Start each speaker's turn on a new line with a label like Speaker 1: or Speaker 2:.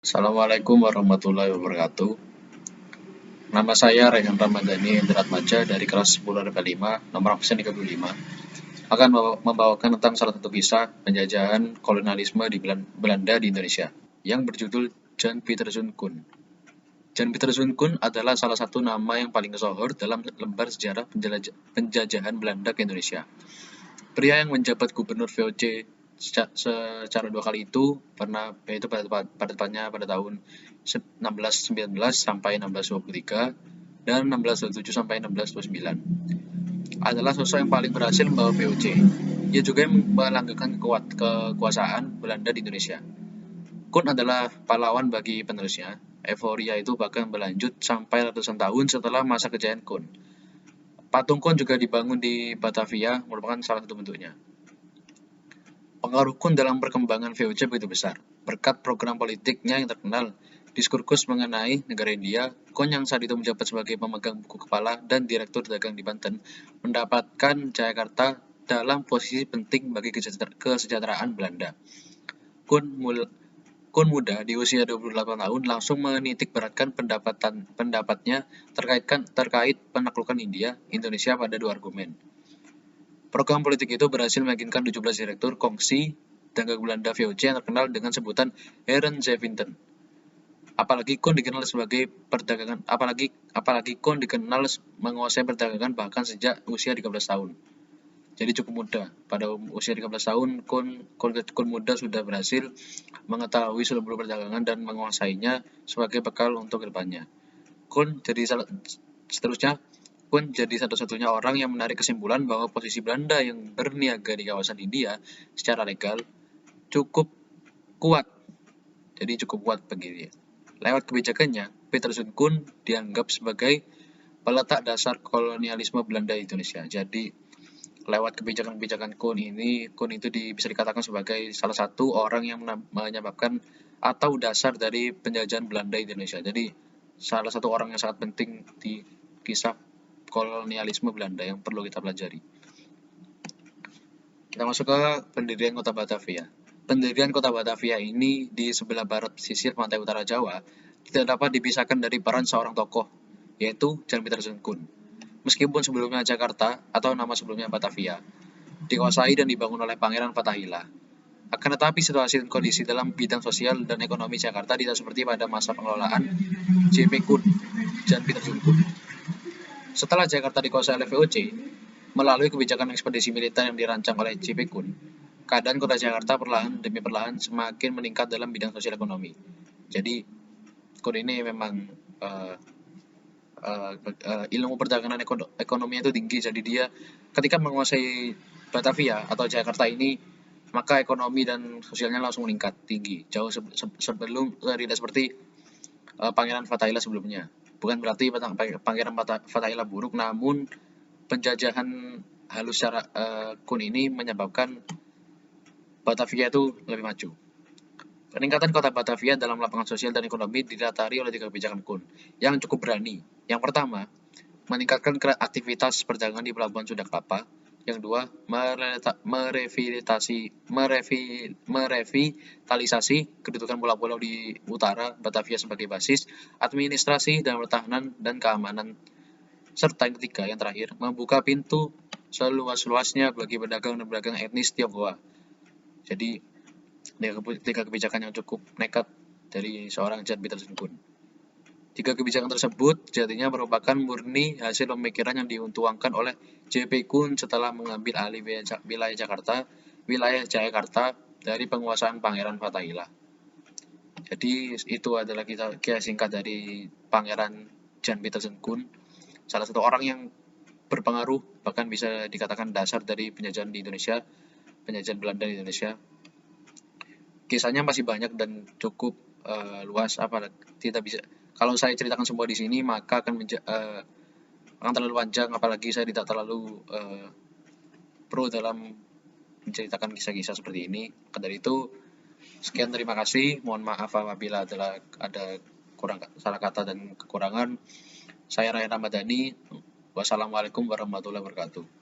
Speaker 1: Assalamualaikum warahmatullahi wabarakatuh. Nama saya Rehan Ramadhani Endratmaja dari kelas 10 RP5, nomor absen 35, akan membawakan tentang salah satu kisah penjajahan kolonialisme di Belanda di Indonesia, yang berjudul Jan Pieterszoon Koen. Jan Pieterszoon Koen adalah salah satu nama yang paling masyhur dalam lembar sejarah penjajahan Belanda ke Indonesia. Pria yang menjabat gubernur VOC secara 2 kali itu yaitu pada tepatnya pada tahun 1619 sampai 1623 dan 1627 sampai 1629, adalah sosok yang paling berhasil membawa VOC. Ia juga yang melanggengkan kekuasaan Belanda di Indonesia. Koen adalah pahlawan bagi penerusnya. Euforia itu bahkan berlanjut sampai ratusan tahun setelah masa kejayaan Koen. Patung Koen juga dibangun di Batavia, merupakan salah satu bentuknya. Pengaruh Koen dalam perkembangan VOC begitu besar. Berkat program politiknya yang terkenal, diskursus mengenai negara India, Koen yang saat itu menjabat sebagai pemegang buku kepala dan direktur dagang di Banten, mendapatkan Jayakarta dalam posisi penting bagi kesejahteraan Belanda. Koen muda di usia 28 tahun langsung menitik beratkan pendapatnya terkait penaklukan Indonesia pada 2 argumen. Program politik itu berhasil meyakinkan 17 direktur kongsi dagang Belanda VOC yang terkenal dengan sebutan Heren Zeventen. Apalagi Koen dikenal menguasai perdagangan bahkan sejak usia 13 tahun. Jadi cukup muda. Pada usia 13 tahun, Koen muda sudah berhasil mengetahui seluruh perdagangan dan menguasainya sebagai bekal untuk kedepannya. Koen jadi satu-satunya orang yang menarik kesimpulan bahwa posisi Belanda yang berniaga di kawasan India secara legal cukup kuat. Jadi cukup kuat begitu ya. Lewat kebijakannya, Pieterszoon Koen dianggap sebagai peletak dasar kolonialisme Belanda di Indonesia. Jadi lewat kebijakan-kebijakan Koen itu bisa dikatakan sebagai salah satu orang yang menyebabkan atau dasar dari penjajahan Belanda di Indonesia. Jadi salah satu orang yang sangat penting di kisah kolonialisme Belanda yang perlu kita pelajari. Kita masuk ke pendirian kota Batavia. Pendirian kota Batavia ini di sebelah barat pesisir pantai utara Jawa tidak dapat dipisahkan dari peran seorang tokoh, yaitu Jan Pieterszoon Koen. Meskipun sebelumnya Jakarta atau nama sebelumnya Batavia dikuasai dan dibangun oleh Pangeran Fatahillah, akan tetapi situasi dan kondisi dalam bidang sosial dan ekonomi Jakarta tidak seperti pada masa pengelolaan J.P. Koen, Jan Pieterszoon Koen. Setelah Jakarta dikuasai oleh VOC, melalui kebijakan ekspedisi militer yang dirancang oleh J.P. Koen, keadaan kota Jakarta perlahan demi perlahan semakin meningkat dalam bidang sosial ekonomi. Jadi, Koen ini memang ilmu perdagangan ekonomi itu tinggi, jadi dia ketika menguasai Batavia atau Jakarta ini, maka ekonomi dan sosialnya langsung meningkat tinggi, jauh sebelum tidak seperti Pangeran Fatahillah sebelumnya. Bukan berarti Pangeran Fatahillah buruk, namun penjajahan halus secara Koen ini menyebabkan Batavia itu lebih maju. Peningkatan kota Batavia dalam lapangan sosial dan ekonomi didasari oleh 3 kebijakan Koen yang cukup berani. Yang pertama, meningkatkan aktivitas perdagangan di Pelabuhan Sunda Kelapa. Yang kedua, merevitalisasi kedudukan pulau-pulau di utara Batavia sebagai basis administrasi dan pertahanan dan keamanan. Serta yang ketiga, yang terakhir, membuka pintu seluas-luasnya bagi pedagang dan pedagang etnis Tionghoa. Jadi, 3 kebijakan yang cukup nekat dari seorang Jan Pieterszoon Koen. 3 kebijakan tersebut sejatinya merupakan murni hasil pemikiran yang dituangkan oleh J.P. Koen setelah mengambil alih wilayah Jayakarta dari penguasaan Pangeran Fatahillah. Jadi itu adalah kisah singkat dari Pangeran Jan Pieterszoon Koen, salah satu orang yang berpengaruh, bahkan bisa dikatakan dasar dari penjajahan Belanda di Indonesia. Kisahnya masih banyak dan cukup luas. Tidak bisa, kalau saya ceritakan semua di sini maka akan terlalu panjang, apalagi saya tidak terlalu pro dalam menceritakan kisah-kisah seperti ini. Dari itu, sekian, terima kasih. Mohon maaf apabila ada salah kata dan kekurangan. Saya Rehan Ramadhani. Wassalamualaikum warahmatullahi wabarakatuh.